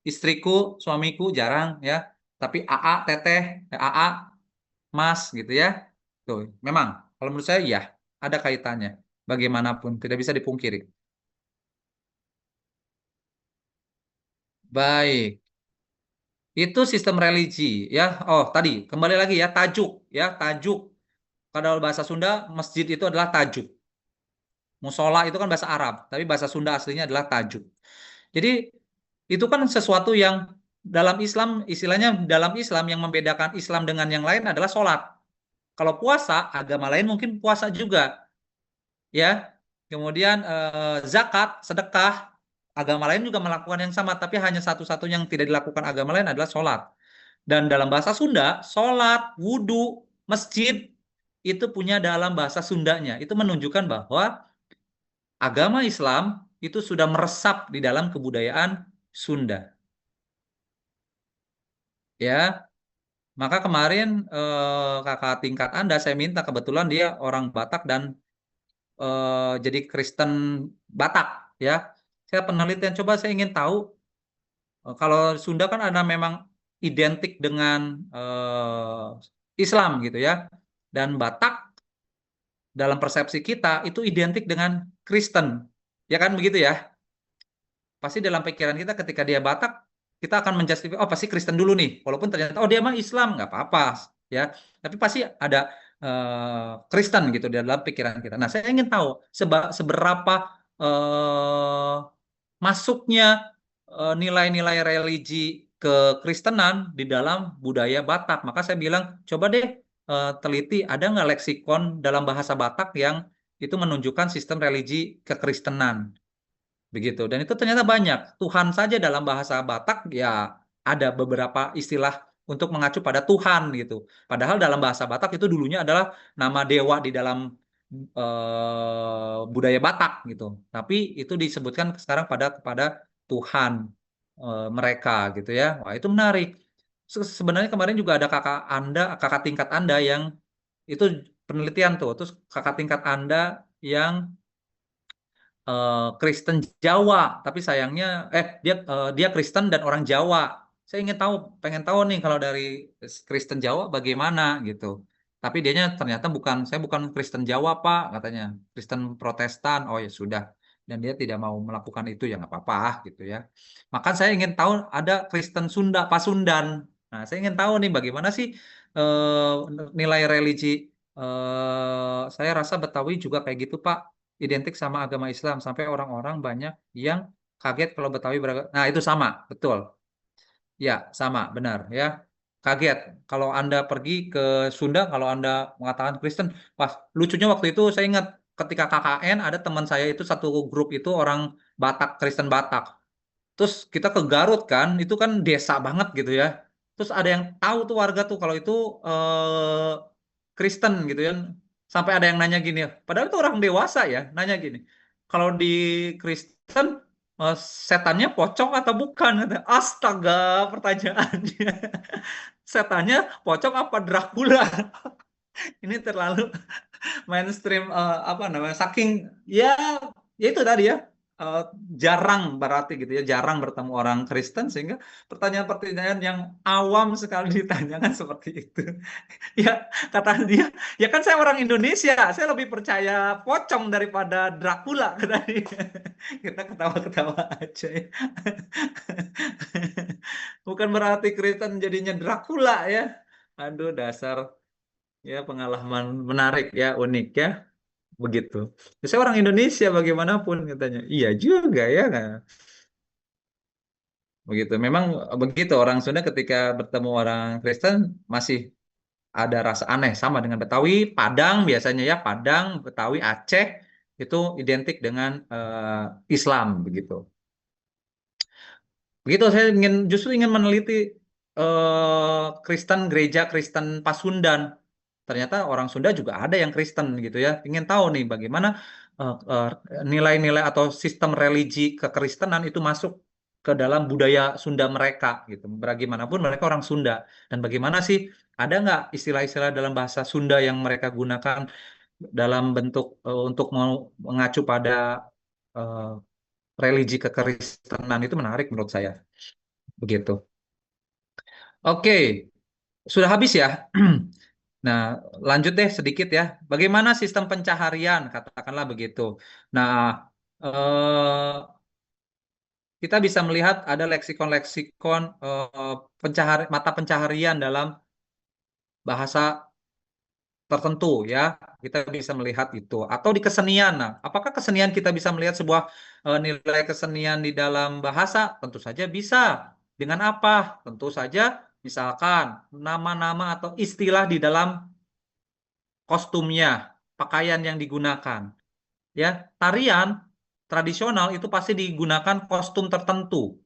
istriku, suamiku jarang ya. Tapi AA, teteh, AA, mas gitu ya. Tuh, memang kalau menurut saya ya ada kaitannya. Bagaimanapun tidak bisa dipungkiri. Baik, itu sistem religi ya. Oh, tadi kembali lagi ya tajuk ya, tajuk. Kalau bahasa Sunda masjid itu adalah tajuk. Musola itu kan bahasa Arab, tapi bahasa Sunda aslinya adalah tajuk. Jadi itu kan sesuatu yang dalam Islam, istilahnya dalam Islam yang membedakan Islam dengan yang lain adalah sholat. Kalau puasa, agama lain mungkin puasa juga, ya. Kemudian zakat, sedekah, agama lain juga melakukan yang sama, tapi hanya satu-satunya yang tidak dilakukan agama lain adalah sholat. Dan dalam bahasa Sunda, sholat, wudhu, masjid, itu punya dalam bahasa Sundanya. Itu menunjukkan bahwa agama Islam itu sudah meresap di dalam kebudayaan Sunda. Ya, maka kemarin kakak tingkat Anda saya minta kebetulan dia orang Batak dan jadi Kristen Batak ya. Saya penelitian coba saya ingin tahu kalau Sunda kan ada memang identik dengan Islam gitu ya. Dan Batak dalam persepsi kita itu identik dengan Kristen. Ya kan begitu ya? Pasti dalam pikiran kita ketika dia Batak, kita akan menjustifikasi, oh pasti Kristen dulu nih. Walaupun ternyata, oh dia mah Islam, nggak apa-apa. Ya, tapi pasti ada Kristen gitu di dalam pikiran kita. Nah, saya ingin tahu seberapa eh, masuknya nilai-nilai religi kekristenan di dalam budaya Batak. Maka saya bilang, coba deh teliti, ada nggak leksikon dalam bahasa Batak yang itu menunjukkan sistem religi kekristenan. Begitu. Dan itu ternyata banyak. Tuhan saja dalam bahasa Batak ya ada beberapa istilah untuk mengacu pada Tuhan gitu. Padahal dalam bahasa Batak itu dulunya adalah nama dewa di dalam budaya Batak gitu. Tapi itu disebutkan sekarang kepada Tuhan mereka gitu ya. Wah, itu menarik. Sebenarnya kemarin juga ada kakak tingkat Anda yang itu penelitian tuh. Terus kakak tingkat Anda yang Kristen Jawa, tapi sayangnya dia Kristen dan orang Jawa. Saya ingin tahu, pengen tahu nih kalau dari Kristen Jawa bagaimana gitu. Tapi dianya ternyata saya bukan Kristen Jawa Pak, katanya Kristen Protestan. Oh ya sudah, dan dia tidak mau melakukan itu ya nggak apa-apa gitu ya. Maka saya ingin tahu ada Kristen Sunda, Pasundan. Nah, saya ingin tahu nih bagaimana sih eh, nilai religi. Saya rasa Betawi juga kayak gitu Pak, identik sama agama Islam sampai orang-orang banyak yang kaget kalau Betawi beragama. Nah, itu sama, betul. Ya, sama, benar ya. Kaget kalau Anda pergi ke Sunda kalau Anda mengatakan Kristen. Pas lucunya waktu itu saya ingat ketika KKN ada teman saya itu satu grup itu orang Batak, Kristen Batak. Terus kita ke Garut kan, itu kan desa banget gitu ya. Terus ada yang tahu tuh warga tuh kalau itu Kristen gitu ya. Sampai ada yang nanya gini, padahal itu orang dewasa ya, nanya gini. Kalau di Kristen eh, setannya pocong atau bukan? Kata, astaga, pertanyaannya. Setannya pocong apa Dracula? Ini terlalu mainstream apa namanya saking ya ya itu tadi ya eh, jarang berarti gitu ya jarang bertemu orang Kristen sehingga pertanyaan-pertanyaan yang awam sekali ditanyakan seperti itu ya kata dia ya kan saya orang Indonesia saya lebih percaya pocong daripada Dracula kata dia. Kita ketawa-ketawa aja ya. Bukan berarti Kristen jadinya Dracula ya, aduh dasar ya pengalaman menarik ya unik ya begitu. Saya orang Indonesia bagaimanapun katanya. Iya juga ya. Nah, begitu. Memang begitu orang Sunda ketika bertemu orang Kristen masih ada rasa aneh sama dengan Betawi, Padang biasanya ya, Padang, Betawi, Aceh itu identik dengan Islam begitu. Begitu saya justru ingin meneliti Kristen gereja Kristen Pasundan. Ternyata orang Sunda juga ada yang Kristen gitu ya. Ingin tahu nih bagaimana nilai-nilai atau sistem religi kekristenan itu masuk ke dalam budaya Sunda mereka gitu. Bagaimanapun mereka orang Sunda dan bagaimana sih ada nggak istilah-istilah dalam bahasa Sunda yang mereka gunakan dalam bentuk untuk mengacu pada eh, religi kekristenan itu menarik menurut saya. begitu. Oke, sudah habis ya. Nah, lanjut deh sedikit ya. Bagaimana sistem pencaharian, katakanlah begitu. Nah, kita bisa melihat ada leksikon-leksikon mata pencaharian dalam bahasa tertentu ya. Kita bisa melihat itu. Atau di kesenian. Nah, apakah kesenian kita bisa melihat sebuah nilai kesenian di dalam bahasa? Tentu saja bisa. Dengan apa? Tentu saja misalkan nama-nama atau istilah di dalam kostumnya, pakaian yang digunakan. Ya, tarian tradisional itu pasti digunakan kostum tertentu.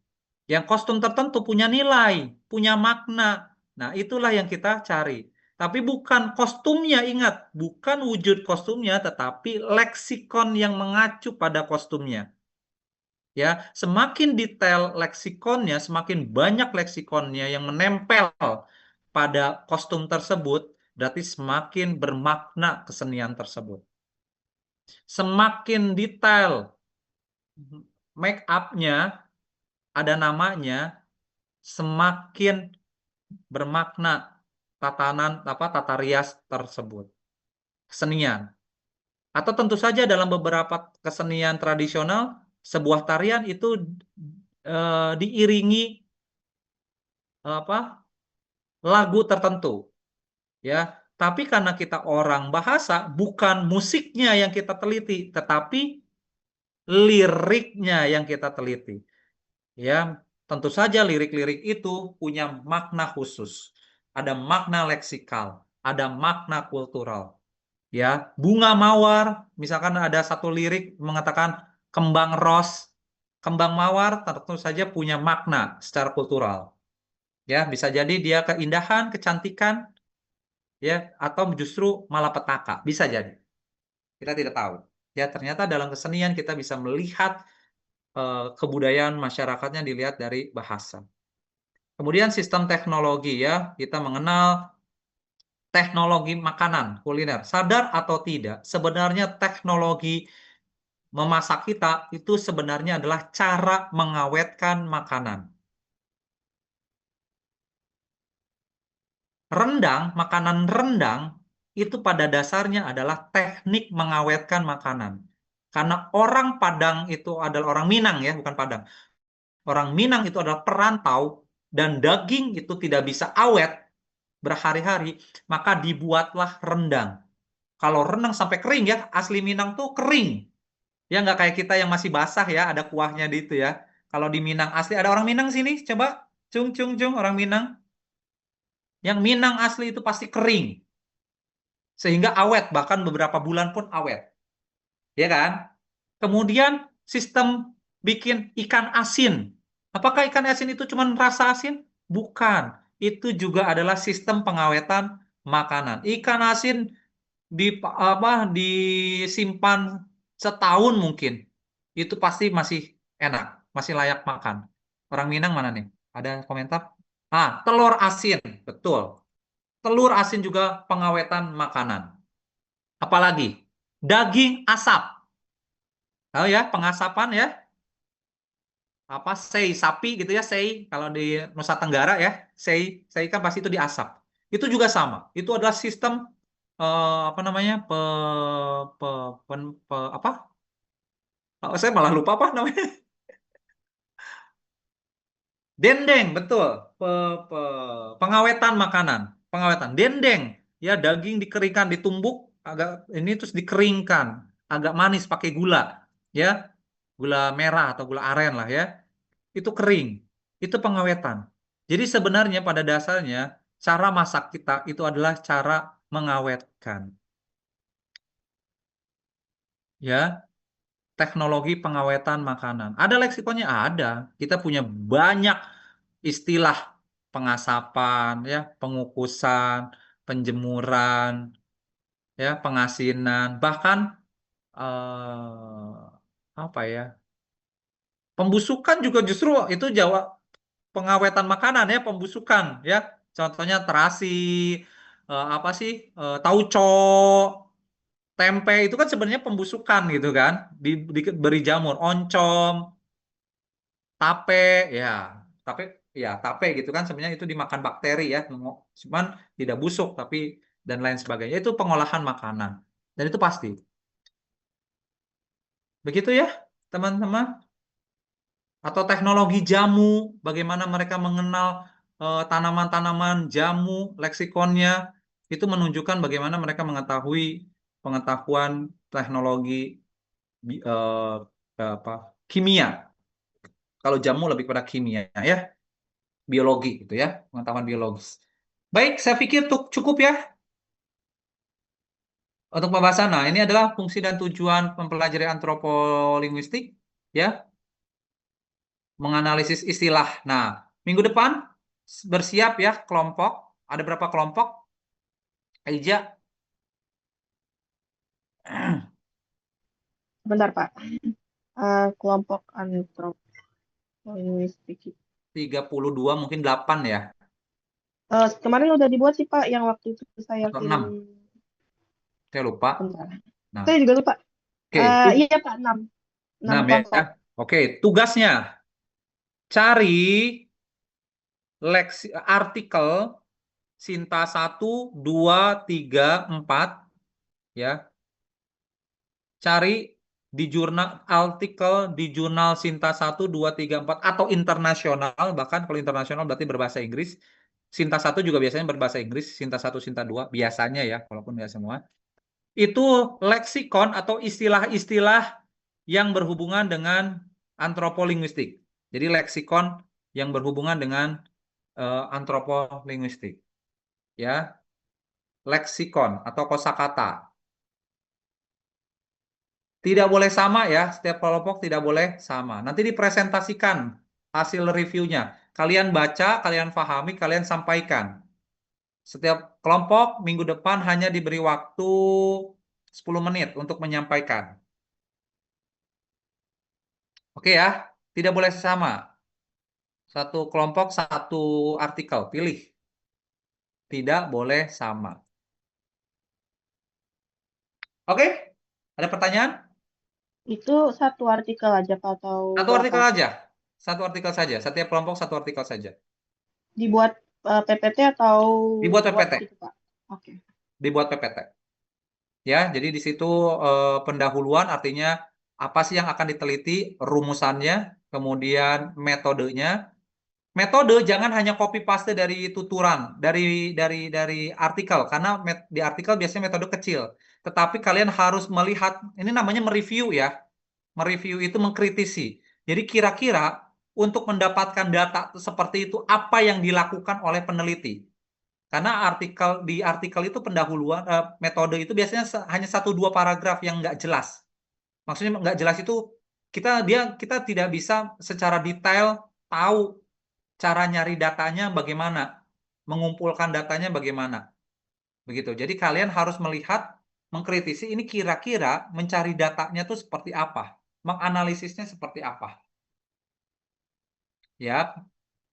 Yang kostum tertentu punya nilai, punya makna. Nah, itulah yang kita cari. Tapi bukan kostumnya, ingat, bukan wujud kostumnya, tetapi leksikon yang mengacu pada kostumnya. Ya, semakin detail leksikonnya, semakin banyak leksikonnya yang menempel pada kostum tersebut, berarti semakin bermakna kesenian tersebut. Semakin detail make up-nya, ada namanya, semakin bermakna tatanan apa tata rias tersebut, kesenian. Atau tentu saja dalam beberapa kesenian tradisional, sebuah tarian itu diiringi apa lagu tertentu, ya. Tapi karena kita orang bahasa, bukan musiknya yang kita teliti, tetapi liriknya yang kita teliti. Ya, tentu saja lirik-lirik itu punya makna khusus. Ada makna leksikal, ada makna kultural. Ya, bunga mawar, misalkan ada satu lirik mengatakan kembang ros, kembang mawar tentu saja punya makna secara kultural. Ya, bisa jadi dia keindahan, kecantikan, ya, atau justru malapetaka, bisa jadi. Kita tidak tahu. Ya, ternyata dalam kesenian kita bisa melihat kebudayaan masyarakatnya dilihat dari bahasa. Kemudian sistem teknologi ya, kita mengenal teknologi makanan kuliner. Sadar atau tidak, sebenarnya teknologi memasak kita itu sebenarnya adalah cara mengawetkan makanan. Rendang, makanan rendang itu pada dasarnya adalah teknik mengawetkan makanan. Karena orang Padang itu adalah orang Minang ya, bukan Padang. Orang Minang itu adalah perantau dan daging itu tidak bisa awet berhari-hari, maka dibuatlah rendang. Kalau rendang sampai kering ya, asli Minang tuh kering. Ya nggak kayak kita yang masih basah ya, ada kuahnya di itu ya. Kalau di Minang asli, ada orang Minang sini, coba cung cung cung orang Minang. Yang Minang asli itu pasti kering, sehingga awet, bahkan beberapa bulan pun awet. Ya kan? Kemudian sistem bikin ikan asin. Apakah ikan asin itu cuma rasa asin? Bukan. Itu juga adalah sistem pengawetan makanan. Ikan asin di apa disimpan setahun mungkin. Itu pasti masih enak, masih layak makan. Orang Minang mana nih? Ada komentar? Ah, telur asin, betul. Telur asin juga pengawetan makanan. Apalagi daging asap. Tahu ya, pengasapan ya? Apa sei sapi gitu ya, sei kalau di Nusa Tenggara ya, sei kan pasti itu diasap. Itu juga sama. Itu adalah sistem apa namanya? Pe, apa? Oh, saya malah lupa apa namanya. Dendeng, betul. Pe, pengawetan makanan, pengawetan. Dendeng, ya daging dikeringkan, ditumbuk agak ini terus dikeringkan, agak manis pakai gula, ya, gula merah atau gula aren lah ya. Itu kering, itu pengawetan. Jadi sebenarnya pada dasarnya cara masak kita itu adalah cara mengawetkan, ya. Teknologi pengawetan makanan. Ada leksikonnya? Ada. Kita punya banyak istilah pengasapan, ya, pengukusan, penjemuran, ya, pengasinan, bahkan apa ya? Pembusukan juga justru itu Jawa pengawetan makanan ya, pembusukan ya. Contohnya terasi, apa sih? Tauco, tempe itu kan sebenarnya pembusukan gitu kan, diberi jamur, oncom, tape, ya. tape ya tape gitu kan sebenarnya itu dimakan bakteri ya, cuman tidak busuk tapi dan lain sebagainya itu pengolahan makanan dan itu pasti. Begitu ya, teman-teman. Atau teknologi jamu, bagaimana mereka mengenal tanaman-tanaman jamu, leksikonnya, itu menunjukkan bagaimana mereka mengetahui pengetahuan teknologi bi- eh, apa kimia. Kalau jamu lebih pada kimia ya, biologi gitu ya, pengetahuan biologis. Baik, saya pikir cukup ya untuk pembahasan. Nah, ini adalah fungsi dan tujuan mempelajari antropolinguistik ya, menganalisis istilah. Nah, minggu depan bersiap ya kelompok. Ada berapa kelompok? Aija, Bentar, Pak. Kelompok antropolinguistik. 32 mungkin 8 ya, Kemarin udah dibuat sih, Pak, yang waktu itu saya atau kirim. 6. Saya lupa. Bentar. Nah, Saya juga lupa. oke. Iya, Pak, 6. 6 Nah, ya. kelompok. Oke, tugasnya cari artikel Sinta 1, 2, 3, 4 ya. Cari di jurnal artikel di jurnal Sinta 1, 2, 3, 4 atau internasional, bahkan kalau internasional berarti berbahasa Inggris. Sinta 1 juga biasanya berbahasa Inggris, Sinta 1, Sinta 2 biasanya ya, walaupun nggak semua. Itu leksikon atau istilah-istilah yang berhubungan dengan antropolinguistik. Jadi leksikon yang berhubungan dengan antropolinguistik, ya. Leksikon atau kosakata. Tidak boleh sama ya, setiap kelompok tidak boleh sama. Nanti dipresentasikan hasil reviewnya. Kalian baca, kalian pahami, kalian sampaikan. Setiap kelompok minggu depan hanya diberi waktu 10 menit untuk menyampaikan. Oke ya, tidak boleh sama. Satu kelompok, satu artikel, pilih. Tidak boleh sama. Oke, ada pertanyaan? Itu satu artikel aja, Pak, atau Satu berapa artikel aja. artikel? Satu artikel saja. Setiap kelompok satu artikel saja. Dibuat PPT atau Dibuat Word PPT. gitu, Pak? Oke. Dibuat PPT. Ya, jadi di situ pendahuluan artinya apa sih yang akan diteliti, rumusannya, kemudian metodenya. Metode jangan hanya copy paste dari tuturan, dari artikel karena di artikel biasanya metode kecil. Tetapi kalian harus melihat, ini namanya mereview ya. Mereview itu mengkritisi. Jadi kira-kira untuk mendapatkan data seperti itu apa yang dilakukan oleh peneliti? Karena di artikel itu pendahuluan metode itu biasanya hanya 1-2 paragraf yang nggak jelas. Maksudnya nggak jelas itu kita tidak bisa secara detail tahu cara nyari datanya bagaimana, mengumpulkan datanya bagaimana, begitu. Jadi kalian harus melihat, mengkritisi ini kira-kira mencari datanya tuh seperti apa, menganalisisnya seperti apa, ya.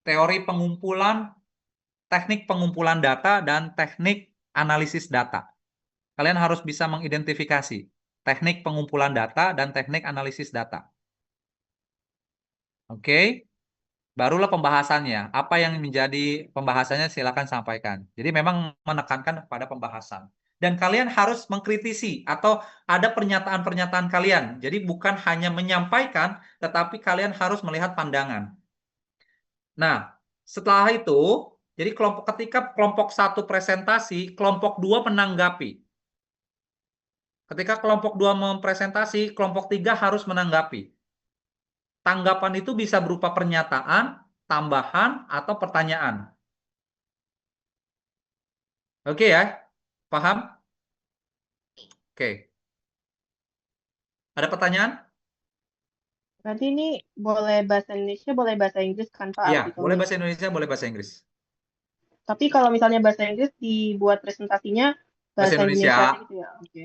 Teori pengumpulan, teknik pengumpulan data dan teknik analisis data. Kalian harus bisa mengidentifikasi teknik pengumpulan data dan teknik analisis data. Oke? Barulah pembahasannya. Apa yang menjadi pembahasannya silakan sampaikan. Jadi memang menekankan pada pembahasan. Dan kalian harus mengkritisi atau ada pernyataan-pernyataan kalian. Jadi bukan hanya menyampaikan, tetapi kalian harus melihat pandangan. Nah, setelah itu, jadi ketika kelompok 1 presentasi, kelompok 2 menanggapi. Ketika kelompok 2 mempresentasi, kelompok 3 harus menanggapi. Tanggapan itu bisa berupa pernyataan, tambahan, atau pertanyaan. Oke ya, paham? Oke. Ada pertanyaan? Berarti ini boleh bahasa Indonesia, boleh bahasa Inggris kan, Pak, Iya, boleh artikelnya? bahasa Indonesia, boleh bahasa Inggris. Tapi kalau misalnya bahasa Inggris dibuat presentasinya Bahasa bahasa Indonesia aja Indonesia. gitu ya? Oke.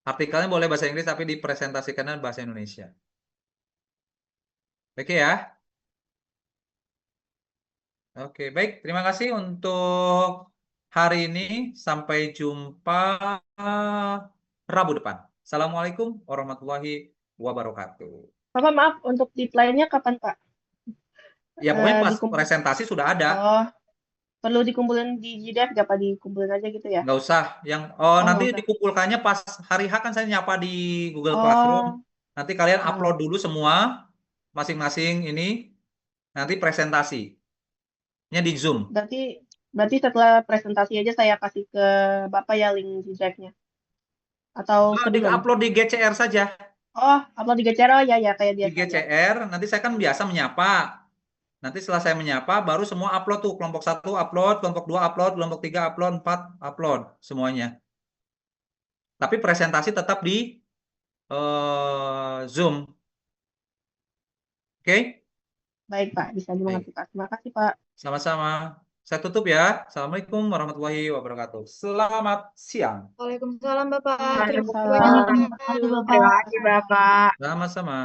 Artikelnya boleh bahasa Inggris, tapi dipresentasikannya bahasa Indonesia. Oke ya. Oke, baik. Terima kasih untuk hari ini. Sampai jumpa Rabu depan. Assalamualaikum warahmatullahi wabarakatuh. Bapak, maaf, untuk deadline-nya kapan, Pak? Ya pokoknya pas Dikumpul. presentasi sudah ada. Oh, perlu dikumpulin di G-Drive, gak apa dikumpulin aja gitu ya? Nggak usah. Oh, Nanti nggak usah. dikumpulkannya pas hari H kan saya nyapa di Google Classroom. Oh, Nanti kalian upload oh. dulu semua masing-masing ini. Nanti presentasinya di Zoom. Berarti berarti setelah presentasi aja saya kasih ke Bapak ya link G-Drive-nya. Atau sebelum? Di-upload di GCR saja. Oh, upload di GCR, oh ya ya kayak Di biasa ya. GCR, nanti saya kan biasa menyapa. Nanti setelah saya menyapa, baru semua upload tuh. Kelompok 1 upload, kelompok 2 upload, kelompok 3 upload, 4 upload semuanya. Tapi presentasi tetap di Zoom. Oke? Baik Pak, bisa Baik. dimengerti Pak. Terima kasih Pak. Sama-sama. Saya tutup ya. Assalamualaikum warahmatullahi wabarakatuh. Selamat siang. Waalaikumsalam Bapak. Terima kasih banyak Waalaikumsalam. Bapak. Terima kasih Terima Bapak. kasih Bapak. Sama-sama.